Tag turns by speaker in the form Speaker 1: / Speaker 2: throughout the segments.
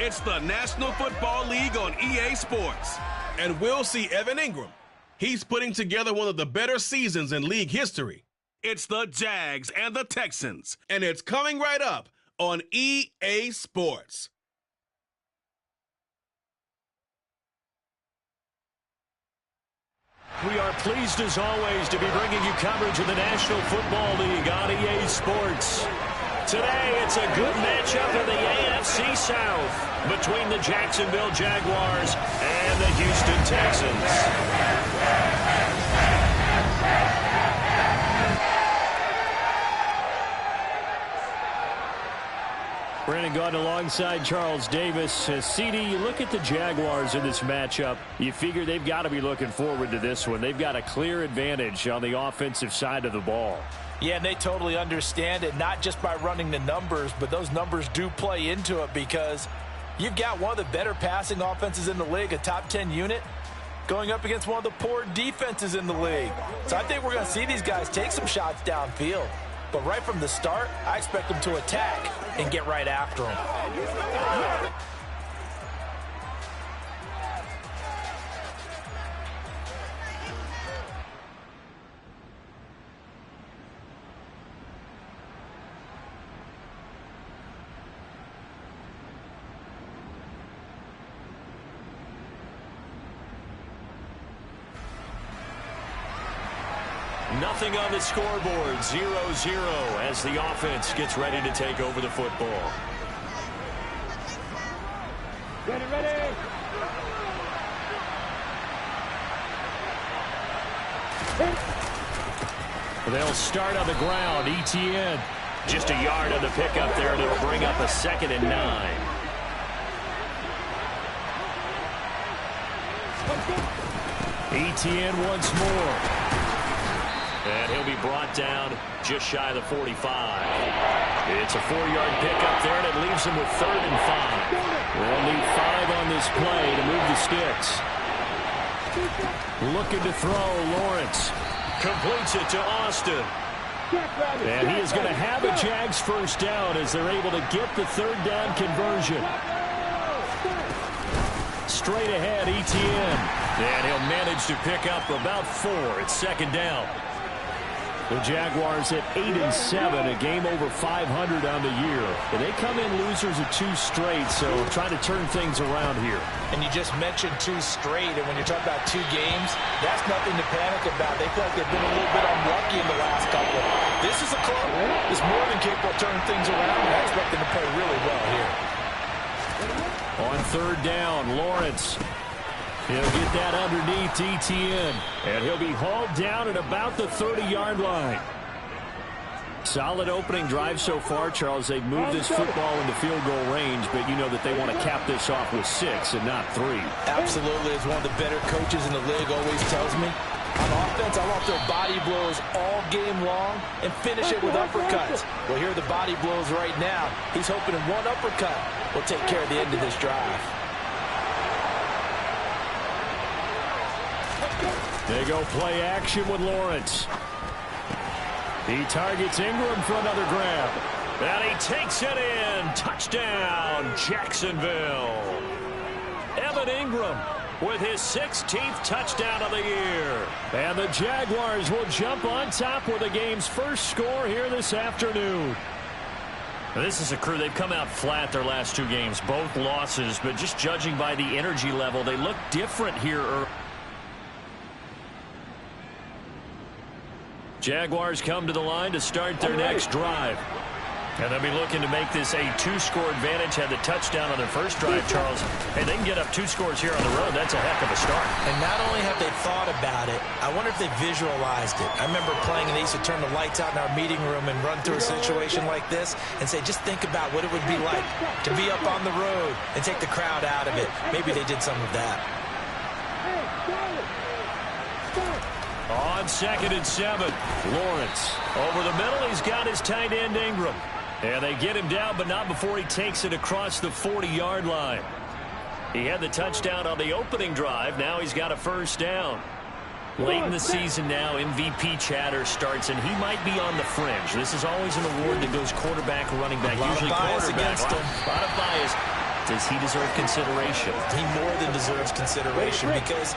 Speaker 1: It's the National Football League on EA Sports. And we'll see Evan Ingram. He's putting together one of the better seasons in league history. It's the Jags and the Texans, and it's coming right up on EA Sports.
Speaker 2: We are pleased as always to be bringing you coverage of the National Football League on EA Sports. Today it's a good matchup in the AFC South between the Jacksonville Jaguars and the Houston Texans. Brandon Gaudin alongside Charles Davis. CD, you look at the Jaguars in this matchup, you figure they've got to be looking forward to this one. They've got a clear advantage on the offensive side of the ball.
Speaker 3: Yeah, and they totally understand it, not just by running the numbers, but those numbers do play into it because you've got one of the better passing offenses in the league, a top 10 unit, going up against one of the poor defenses in the league. So I think we're going to see these guys take some shots downfield. But right from the start, I expect them to attack and get right after them.
Speaker 2: Nothing on the scoreboard, 0-0 as the offense gets ready to take over the football.
Speaker 4: Ready.
Speaker 2: They'll start on the ground. ETN just a yard on the pickup there, and it'll bring up a 2nd and 9. ETN once more. And he'll be brought down just shy of the 45. It's a 4-yard pickup there, and it leaves him with 3rd and 5. They'll need 5 on this play to move the sticks. Looking to throw, Lawrence. Completes it to Austin. And he is going to have a Jags first down as they're able to get the 3rd down conversion. Straight ahead, ETN. And he'll manage to pick up about 4. It's 2nd down. The Jaguars at 8-7, a game over 500 on the year. And they come in losers of 2 straight, so trying to turn things around here.
Speaker 3: And you just mentioned 2 straight, and when you're talking about 2 games, that's nothing to panic about. They feel like they've been a little bit unlucky in the last couple. This is a club that's more than capable of turning things around, and I expect them to play really well here.
Speaker 2: On 3rd down, Lawrence. He'll get that underneath ETN, and he'll be hauled down at about the 30-yard line. Solid opening drive so far, Charles. They've moved this football into field goal range, but you know that they want to cap this off with 6 and not 3.
Speaker 3: Absolutely. As one of the better coaches in the league always tells me, on offense, I want their body blows all game long and finish it with uppercuts. Well, here are the body blows right now. He's hoping in one uppercut will take care of the end of this drive.
Speaker 2: They go play action with Lawrence. He targets Ingram for another grab. And he takes it in. Touchdown, Jacksonville. Evan Ingram with his 16th touchdown of the year. And the Jaguars will jump on top with the game's first score here this afternoon. This is a crew. They've come out flat their last 2 games, both losses, but just judging by the energy level, they look different here early. Jaguars come to the line to start their next drive. And they'll be looking to make this a 2-score advantage. Had the touchdown on their first drive, Charles. Hey, they can get up 2 scores here on the road. That's a heck of a start.
Speaker 3: And not only have they thought about it, I wonder if they visualized it. I remember playing, and they used to turn the lights out in our meeting room and run through a situation like this and say, just think about what it would be like to be up on the road and take the crowd out of it. Maybe they did some of that.
Speaker 2: On 2nd and 7, Lawrence. Over the middle, he's got his tight end, Ingram. And they get him down, but not before he takes it across the 40-yard line. He had the touchdown on the opening drive. Now he's got a first down. Late in the season now, MVP chatter starts, and he might be on the fringe. This is always an award that goes quarterback, running back, usually quarterback.
Speaker 3: Against him.
Speaker 2: A lot of bias. Does he deserve consideration?
Speaker 3: He more than deserves consideration because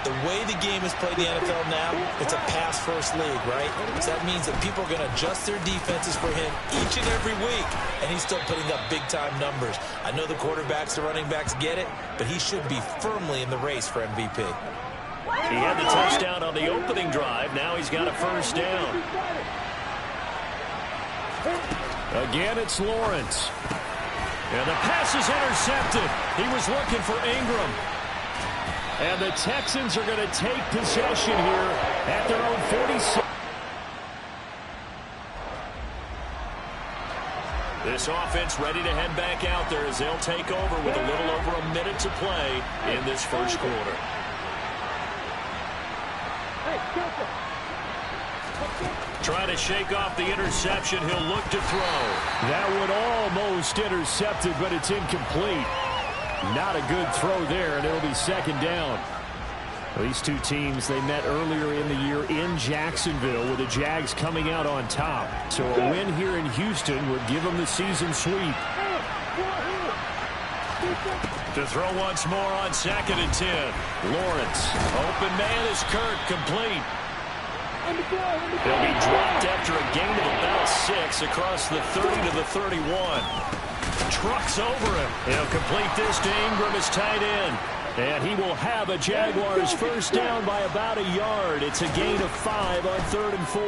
Speaker 3: the way the game is played in the NFL now, it's a pass-first league, right? So that means that people are going to adjust their defenses for him each and every week, and he's still putting up big-time numbers. I know the quarterbacks, the running backs get it, but he should be firmly in the race for MVP.
Speaker 2: He had the touchdown on the opening drive. Now he's got a first down. Again, it's Lawrence. And the pass is intercepted. He was looking for Ingram. And the Texans are going to take possession here at their own 46. This offense ready to head back out there as they'll take over with a little over a minute to play in this first quarter. Trying to shake off the interception. He'll look to throw. That would almost intercept it, but it's incomplete. Not a good throw there, and it'll be second down. These two teams, they met earlier in the year in Jacksonville with the Jags coming out on top. So a win here in Houston would give them the season sweep. To throw once more on 2nd and 10. Lawrence. Open man is Kirk, complete. He'll be dropped after a gain of about 6 across the 30 to the 31. Trucks over him. He'll complete this to Ingram, his tight end. And he will have a Jaguars first down by about a yard. It's a gain of 5 on 3rd and 4.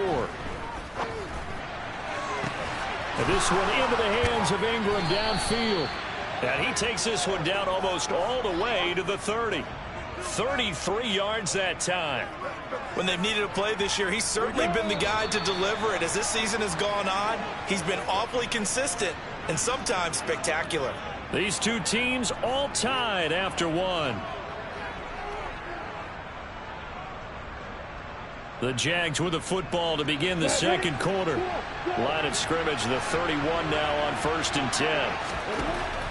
Speaker 2: And this one into the hands of Ingram downfield. And he takes this one down almost all the way to the 30. 33 yards that time.
Speaker 3: When they've needed a play this year, he's certainly been the guy to deliver it. As this season has gone on, he's been awfully consistent and sometimes spectacular.
Speaker 2: These two teams all tied after one. The Jags with the football to begin the second quarter. Line of scrimmage, the 31 now on 1st and 10.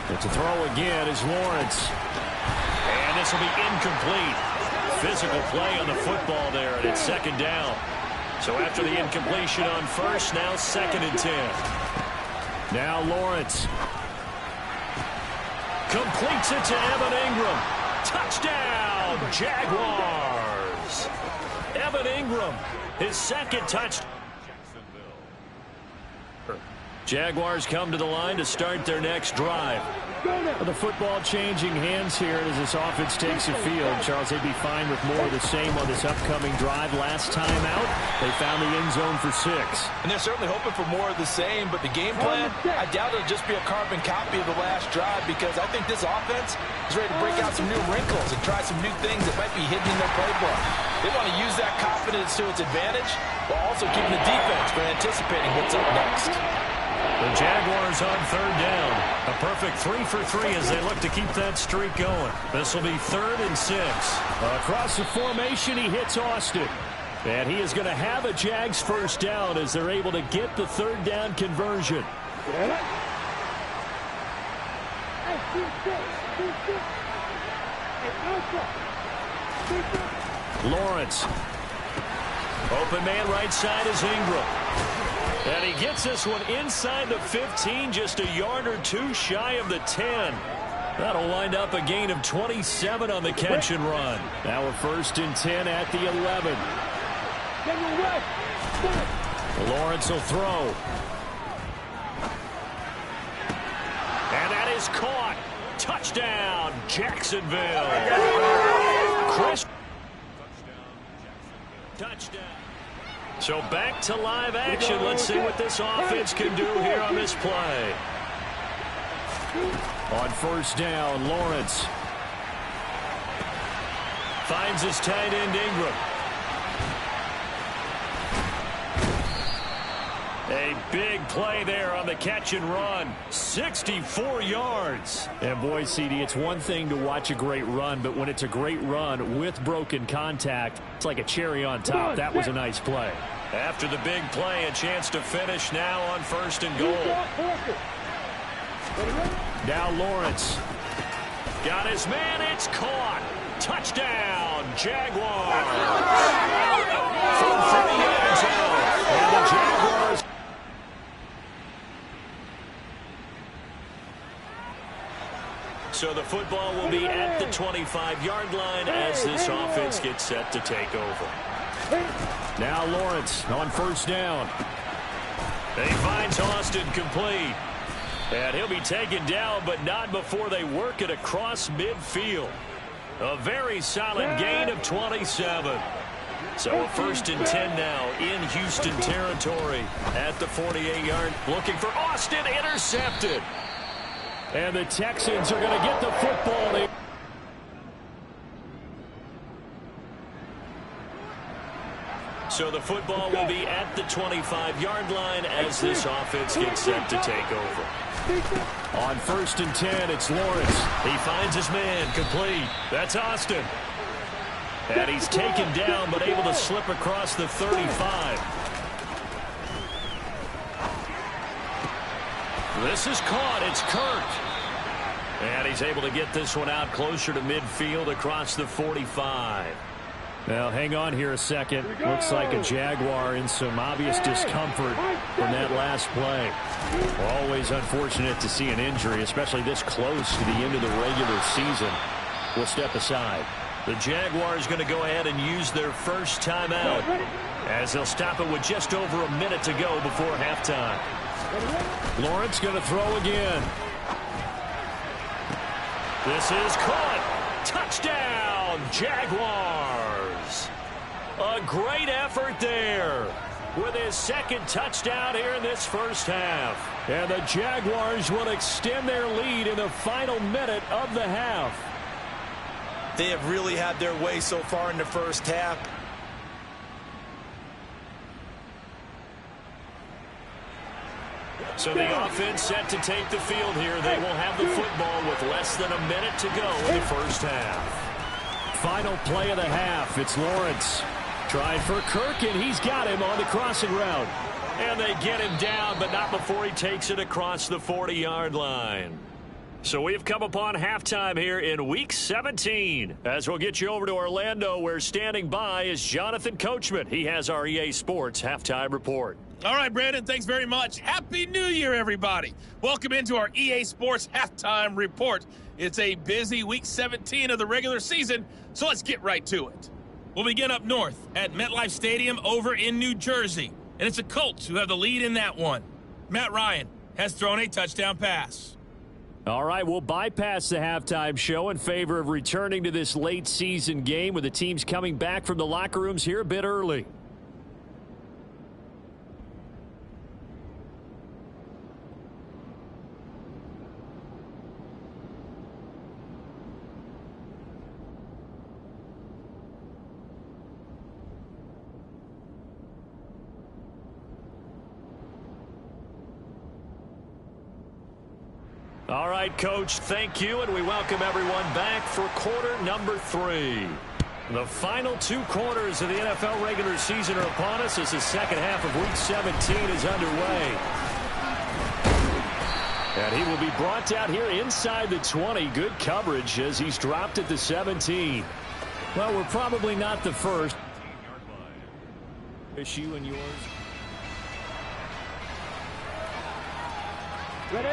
Speaker 2: But to throw again is Lawrence. And this will be incomplete. Physical play on the football there, and it's second down. So after the incompletion on 1st, now 2nd and 10. Now Lawrence. Completes it to Evan Ingram. Touchdown, Jaguars. Evan Ingram, his second touchdown. Jaguars come to the line to start their next drive. The football changing hands here as this offense takes the field. Charles, they'd be fine with more of the same on this upcoming drive. Last time out, they found the end zone for 6.
Speaker 3: And they're certainly hoping for more of the same, but the game plan, I doubt it'll just be a carbon copy of the last drive because I think this offense is ready to break out some new wrinkles and try some new things that might be hidden in their playbook. They want to use that confidence to its advantage while also keeping the defense from anticipating what's up next.
Speaker 2: The Jaguars on 3rd down. A perfect 3 for 3 as they look to keep that streak going. This will be 3rd and 6. Across the formation, he hits Austin. And he is going to have a Jags first down as they're able to get the 3rd down conversion. Lawrence. Open man right side is Ingram. And he gets this one inside the 15, just a yard or 2 shy of the 10. That'll wind up a gain of 27 on the catch and run. Now a 1st and 10 at the 11. Lawrence will throw. And that is caught. Touchdown, Jacksonville. Chris. Touchdown. So back to live action. Let's see what this offense can do here on this play. On 1st down, Lawrence finds his tight end Ingram. A big play there on the catch and run. 64 yards. And boy, CD, it's one thing to watch a great run, but when it's a great run with broken contact, it's like a cherry on top. That was a nice play. After the big play, a chance to finish now on 1st and goal. Now Lawrence. Got his man. It's caught. Touchdown, Jaguars. From 30 yards out. And the Jaguars. So the football will be at the 25-yard line as this offense gets set to take over. Now Lawrence on first down. He finds Austin complete. And he'll be taken down, but not before they work it across midfield. A very solid gain of 27. So a 1st and 10 now in Houston territory at the 48-yard. Looking for Austin, intercepted. And the Texans are going to get the football. So the football will be at the 25-yard line as this offense gets set to take over. On 1st and 10, it's Lawrence. He finds his man, complete. That's Austin. And he's taken down, but able to slip across the 35. This is caught. It's Kirk. And he's able to get this one out closer to midfield across the 45. Now, hang on here a second. Looks like a Jaguar in some obvious discomfort from that last play. Always unfortunate to see an injury, especially this close to the end of the regular season. We'll step aside. The Jaguars going to go ahead and use their first timeout as they'll stop it with just over a minute to go before halftime. Lawrence going to throw again. This is caught. Touchdown, Jaguars. A great effort there with his second touchdown here in this first half. And the Jaguars will extend their lead in the final minute of the half.
Speaker 3: They have really had their way so far in the first half.
Speaker 2: So the offense set to take the field here. They will have the football with less than a minute to go in the first half. Final play of the half. It's Lawrence. Trying for Kirk, and he's got him on the crossing route. And they get him down, but not before he takes it across the 40-yard line. So we've come upon halftime here in Week 17. As we'll get you over to Orlando, where standing by is Jonathan Coachman. He has our EA Sports Halftime Report.
Speaker 5: All right, Brandon, thanks very much. Happy New Year, everybody. Welcome into our EA Sports Halftime Report. It's a busy Week 17 of the regular season, so let's get right to it. We'll begin up north at MetLife Stadium over in New Jersey, and it's the Colts who have the lead in that one. Matt Ryan has thrown a touchdown pass.
Speaker 2: All right, we'll bypass the halftime show in favor of returning to this late season game with the teams coming back from the locker rooms here a bit early. All right, Coach, thank you, and we welcome everyone back for quarter number 3. The final 2 quarters of the NFL regular season are upon us as the second half of Week 17 is underway. And he will be brought down here inside the 20. Good coverage as he's dropped at the 17. Well, we're probably not the first. Issue and yours.
Speaker 4: Ready?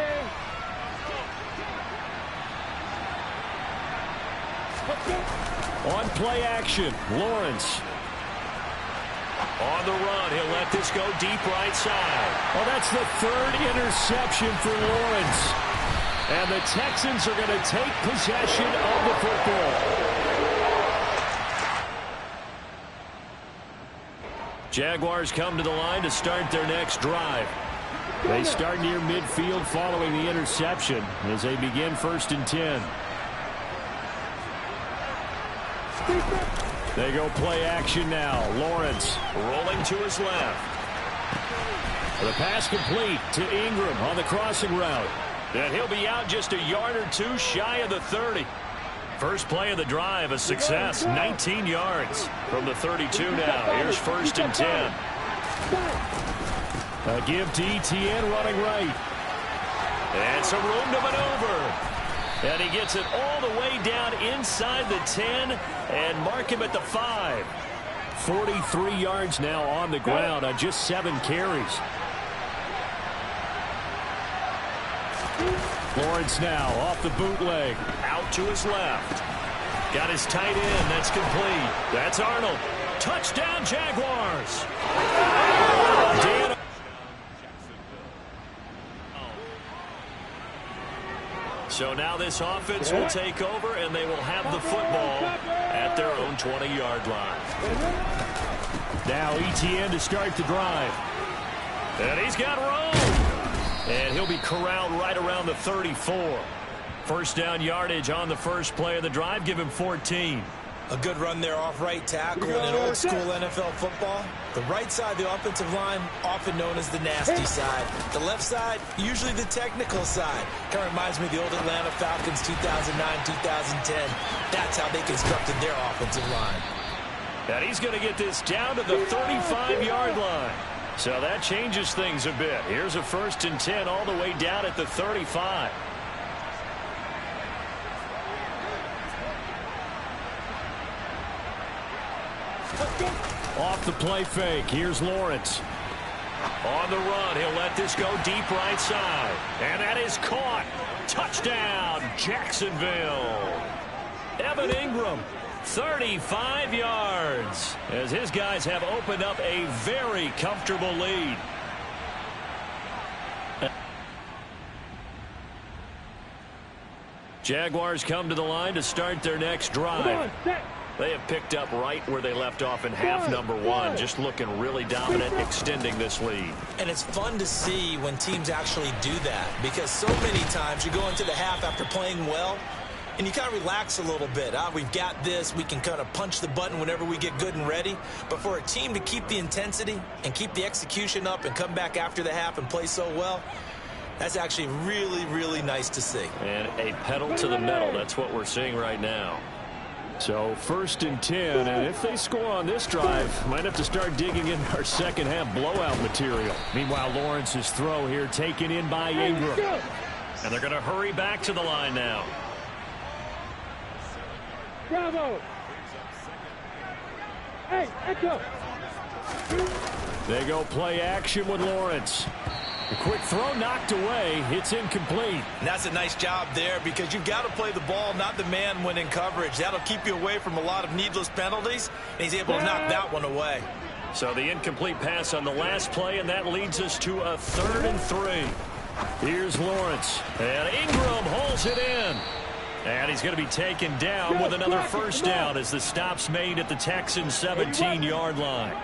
Speaker 2: On play action, Lawrence. On the run, he'll let this go deep right side. Oh, that's the 3rd interception for Lawrence. And the Texans are going to take possession of the football. Jaguars come to the line to start their next drive. They start near midfield following the interception as they begin 1st and 10. They go play action now. Lawrence rolling to his left. The pass complete to Ingram on the crossing route. And he'll be out just a yard or 2 shy of the 30. First play of the drive, a success. 19 yards from the 32 now. Here's 1st and 10. A give to ETN running right. And some room to maneuver. And he gets it all the way down inside the 10 and mark him at the 5. 43 yards now on the ground on just 7 carries. Lawrence now off the bootleg. Out to his left. Got his tight end. That's complete. That's Arnold. Touchdown, Jaguars. So now this offense will take over, and they will have the football at their own 20-yard line. Now ETN to start the drive. And he's got room. And he'll be corralled right around the 34. First down yardage on the first play of the drive. Give him 14.
Speaker 3: A good run there off right tackle in old school NFL football. The right side of the offensive line, often known as the nasty side. The left side, usually the technical side. Kind of reminds me of the old Atlanta Falcons 2009, 2010. That's how they constructed their offensive line.
Speaker 2: And he's going to get this down to the 35-yard line. So that changes things a bit. Here's a 1st and 10 all the way down at the 35. Off the play fake. Here's Lawrence. On the run. He'll let this go deep right side. And that is caught. Touchdown, Jacksonville. Evan Ingram, 35 yards. As his guys have opened up a very comfortable lead. Jaguars come to the line to start their next drive. They have picked up right where they left off in half number one, just looking really dominant, extending this lead.
Speaker 3: And it's fun to see when teams actually do that, because so many times you go into the half after playing well, and you kind of relax a little bit. We've got this. We can kind of punch the button whenever we get good and ready. But for a team to keep the intensity and keep the execution up and come back after the half and play so well, that's actually really, really nice to see.
Speaker 2: And a pedal to the metal. That's what we're seeing right now. So 1st and 10, and if they score on this drive, might have to start digging in our second half blowout material. Meanwhile, Lawrence's throw here taken in by Ingram. And they're going to hurry back to the line now.
Speaker 4: Bravo. Hey, echo.
Speaker 2: They go play action with Lawrence. A quick throw knocked away. It's incomplete.
Speaker 3: And that's a nice job there, because you've got to play the ball, not the man when in coverage. That'll keep you away from a lot of needless penalties, and he's able to knock that one away.
Speaker 2: So the incomplete pass on the last play, and that leads us to a 3rd and 3. Here's Lawrence, and Ingram holds it in. And he's going to be taken down with another first down as the stop's made at the Texans' 17-yard line.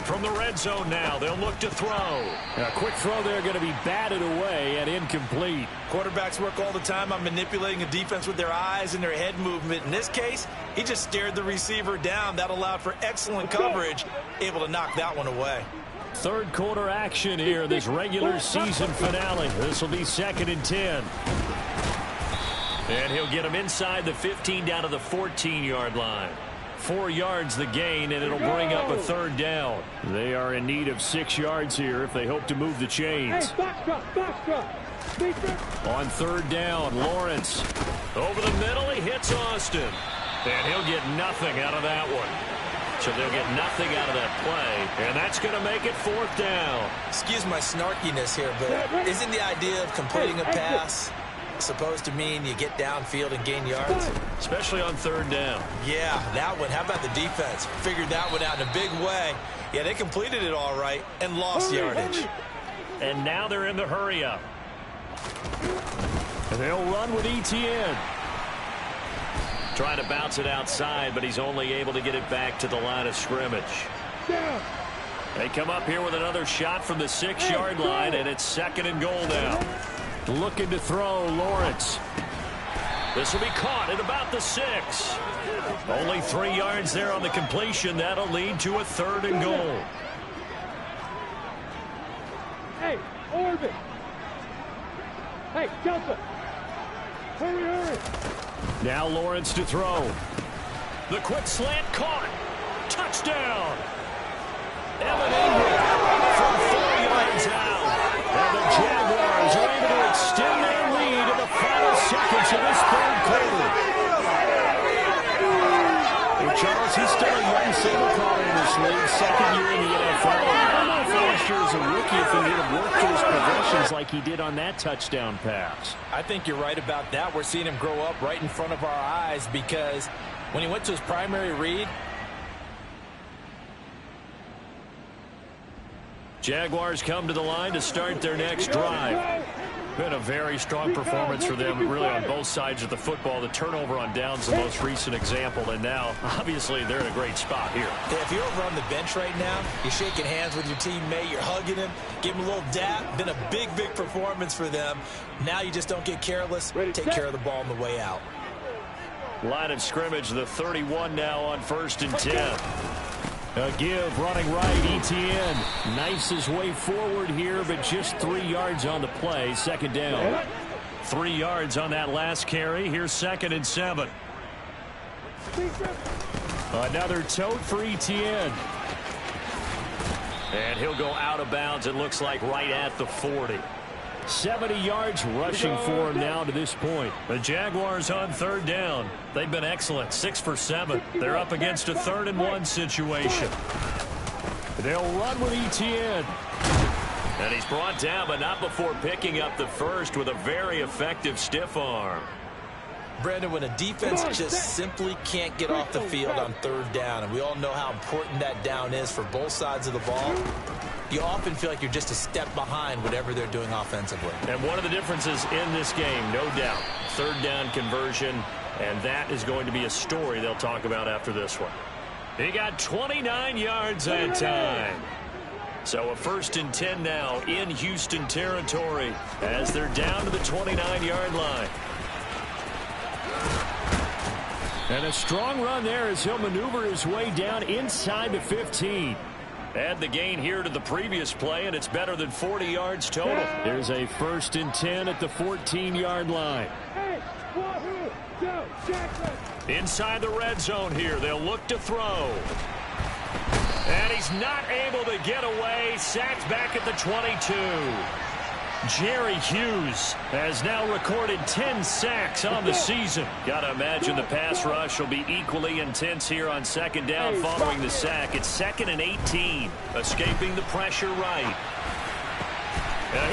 Speaker 2: From the red zone now, they'll look to throw. A quick throw there going to be batted away and incomplete.
Speaker 3: Quarterbacks work all the time on manipulating a defense with their eyes and their head movement. In this case, he just stared the receiver down. That allowed for excellent coverage, able to knock that one away.
Speaker 2: Third quarter action here, this regular season finale. This will be 2nd and 10. And he'll get him inside the 15 down to the 14-yard line. 4 yards the gain, and it'll bring up a 3rd down. They are in need of 6 yards here if they hope to move the chains. On 3rd down, Lawrence. Over the middle, he hits Austin. And he'll get nothing out of that one. So they'll get nothing out of that play, and that's going to make it 4th down.
Speaker 3: Excuse my snarkiness here, but isn't the idea of completing a pass supposed to mean you get downfield and gain yards?
Speaker 2: Especially on 3rd down.
Speaker 3: Yeah, that one. How about the defense? Figured that one out in a big way. Yeah, they completed it all right and lost yardage.
Speaker 2: And now they're in the hurry-up. And they'll run with ETN. Trying to bounce it outside, but he's only able to get it back to the line of scrimmage. They come up here with another shot from the 6-yard line, and it's 2nd and goal now. Looking to throw, Lawrence. This will be caught at about the 6. Only 3 yards there on the completion. That'll lead to a 3rd and goal.
Speaker 4: Hey, Orbit. Hey, Delta. Hurry, hurry.
Speaker 2: Now Lawrence to throw. The quick slant caught. Touchdown. Evan Ingram from 4 yards out. And the Jaguars are able to extend their lead in the final seconds of this 3rd quarter. Hey, Charles, he's still a young single caller in this league. 2nd year in the NFL. How about last year's as a rookie if he would have worked those progressions like he did on that touchdown pass.
Speaker 3: I think you're right about that. We're seeing him grow up right in front of our eyes because when he went to his primary read,
Speaker 2: Jaguars come to the line to start their next drive. Been a very strong performance for them, really, on both sides of the football. The turnover on downs the most recent example, and now, obviously, they're in a great spot here.
Speaker 3: Yeah, if you're over on the bench right now, you're shaking hands with your teammate, you're hugging him, give him a little dap. Been a big performance for them. Now you just don't get careless. Take care of the ball on the way out.
Speaker 2: Line of scrimmage, the 31 now on 1st and 10. A give, running right, Etienne knifes his way forward here, but just 3 yards on the play. 2nd down. 3 yards on that last carry. Here's 2nd and 7. Another tote for Etienne. And he'll go out of bounds, it looks like, right at the 40. 70 yards rushing for him now to this point. The Jaguars on 3rd down. They've been excellent, 6 for 7. They're up against a 3rd and 1 situation. They'll run with Etienne. And he's brought down, but not before picking up the first with a very effective stiff arm.
Speaker 3: Brandon, when a defense just simply can't get off the field on 3rd down, and we all know how important that down is for both sides of the ball, you often feel like you're just a step behind whatever they're doing offensively.
Speaker 2: And one of the differences in this game, no doubt, 3rd down conversion, and that is going to be a story they'll talk about after this one. He got 29 yards that time. So a 1st and 10 now in Houston territory as they're down to the 29-yard line. And a strong run there as he'll maneuver his way down inside the 15. Add the gain here to the previous play, and it's better than 40 yards total. There's a 1st and 10 at the 14-yard line. Inside the red zone here, they'll look to throw. And he's not able to get away. Sacked back at the 22. Jerry Hughes has now recorded 10 sacks on the season. Gotta imagine the pass rush will be equally intense here on 2nd down following the sack. It's 2nd and 18. Escaping the pressure right.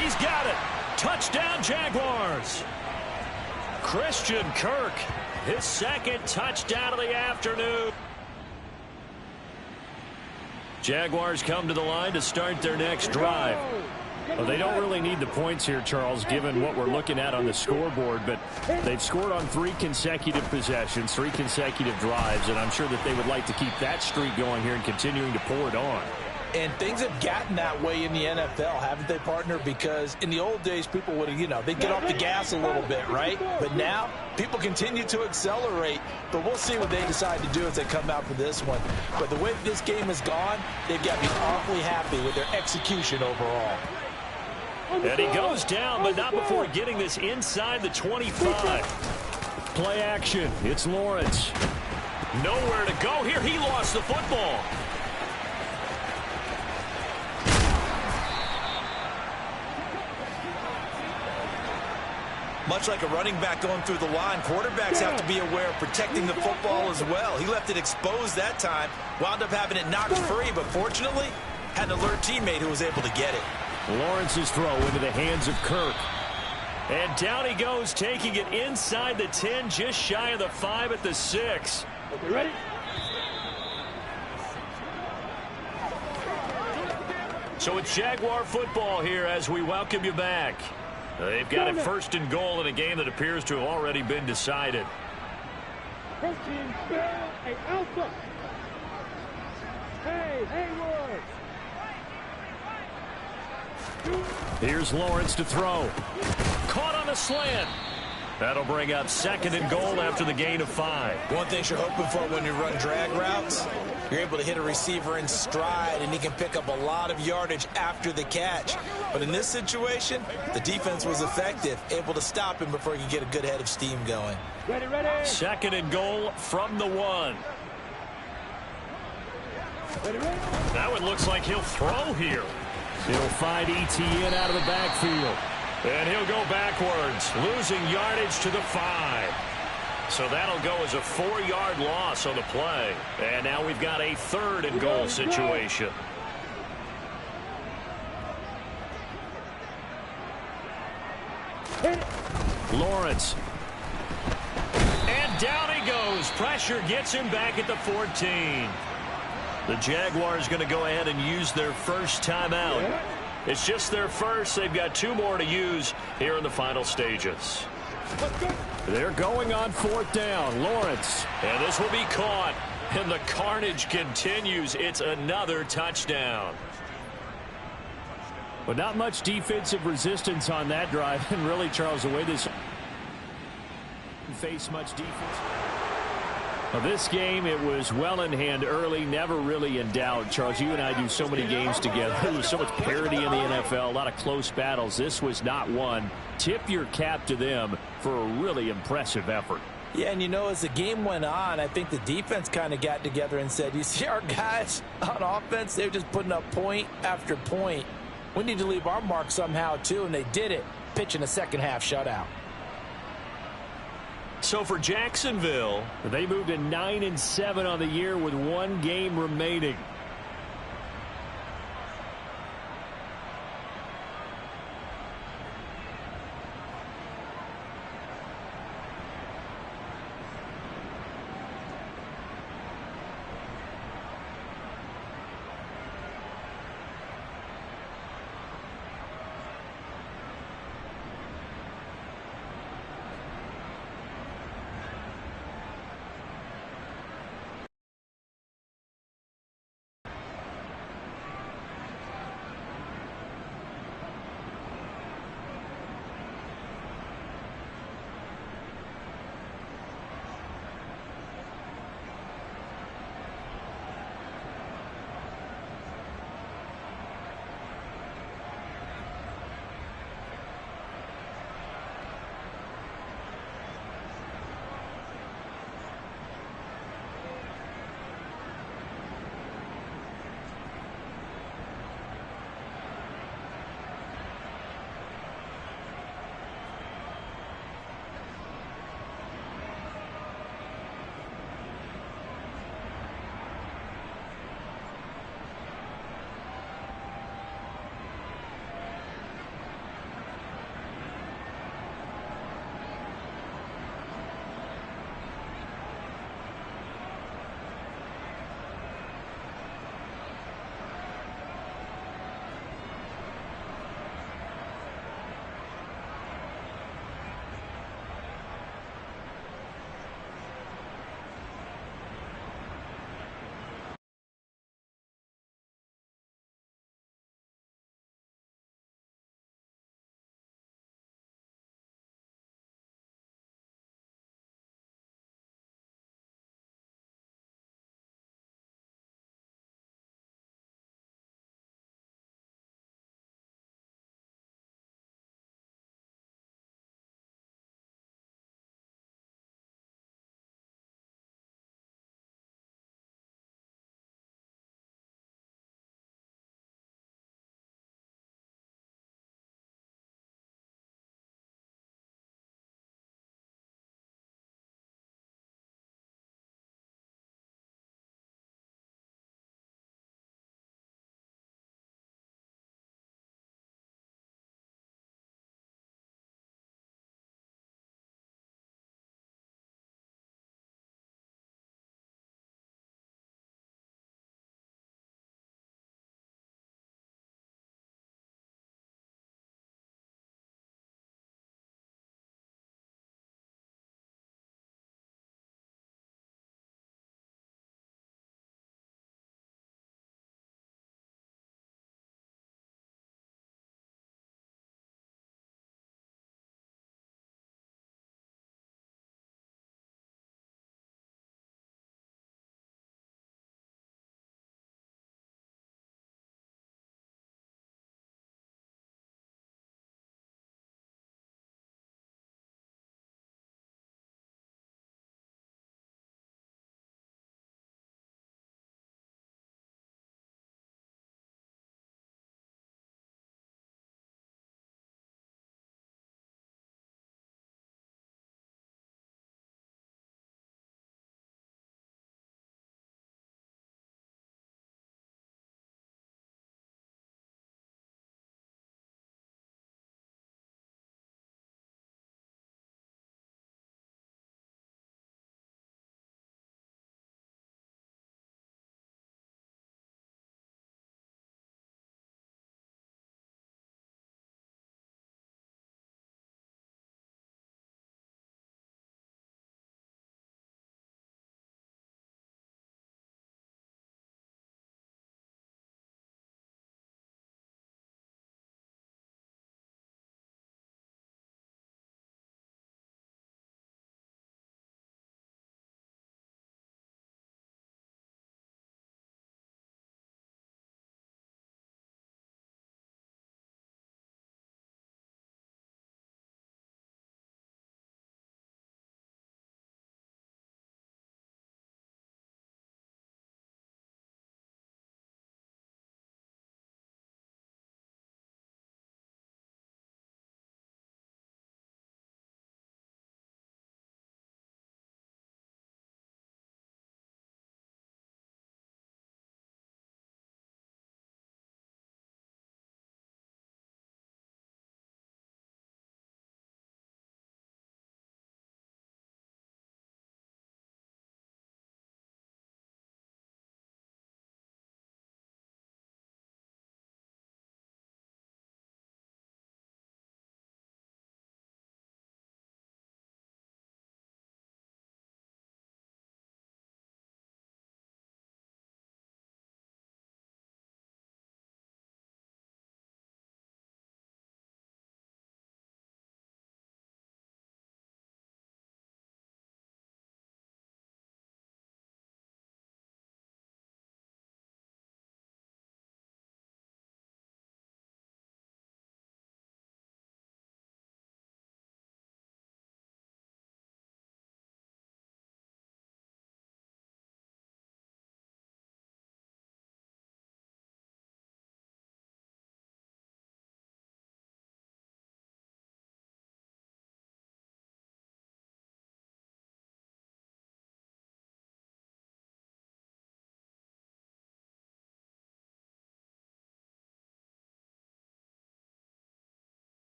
Speaker 2: He's got it. Touchdown Jaguars. Christian Kirk, his 2nd touchdown of the afternoon. Jaguars come to the line to start their next drive. Well, they don't really need the points here, Charles, given what we're looking at on the scoreboard, but they've scored on 3 consecutive possessions, 3 consecutive drives, and I'm sure that they would like to keep that streak going here and continuing to pour it on.
Speaker 3: And things have gotten that way in the NFL, haven't they, partner? Because in the old days, people would have, they'd get off the gas a little bit, right? But now, people continue to accelerate. But we'll see what they decide to do as they come out for this one. But the way this game has gone, they've got to be awfully happy with their execution overall.
Speaker 2: And he goes down, but not before getting this inside the 25. Play action. It's Lawrence. Nowhere to go here. He lost the football.
Speaker 3: Much like a running back going through the line, quarterbacks have to be aware of protecting the football as well. He left it exposed that time, wound up having it knocked free, but fortunately, had an alert teammate who was able to get it.
Speaker 2: Lawrence's throw into the hands of Kirk. And down he goes, taking it inside the 10, just shy of the 5 at the 6.
Speaker 4: Okay, ready?
Speaker 2: So it's Jaguar football here as we welcome you back. They've got it 1st and goal in a game that appears to have already been decided.
Speaker 4: Protein, spell, a alpha. Hey, Haywood.
Speaker 2: Here's Lawrence to throw. Caught on a slant. That'll bring up 2nd and goal after the gain of 5.
Speaker 3: One thing you're hoping for when you run drag routes, you're able to hit a receiver in stride, and he can pick up a lot of yardage after the catch. But in this situation, the defense was effective, able to stop him before he could get a good head of steam going.
Speaker 4: Ready, ready.
Speaker 2: 2nd and goal from the 1.
Speaker 4: Ready, ready.
Speaker 2: Now it looks like he'll throw here. He'll find Etienne out of the backfield. And he'll go backwards, losing yardage to the 5. So that'll go as a 4-yard loss on the play. And now we've got a 3rd and goal situation. Lawrence. And down he goes. Pressure gets him back at the 14. The Jaguars going to go ahead and use their first timeout. It's just their first. They've got 2 more to use here in the final stages. They're going on 4th down. Lawrence. And this will be caught. And the carnage continues. It's another touchdown. But not much defensive resistance on that drive. And really, Charles, the way this face much defense. Well, this game, it was well in hand early, never really in doubt. Charles, you and I do so many games together. There was so much parity in the NFL, a lot of close battles. This was not one. Tip your cap to them for a really impressive effort.
Speaker 3: Yeah, and you know, as the game went on, I think the defense kind of got together and said, you see our guys on offense, they're just putting up point after point. We need to leave our mark somehow, too, and they did it, pitching a second-half shutout.
Speaker 2: So for Jacksonville, they moved to 9-7 on the year with 1 game remaining.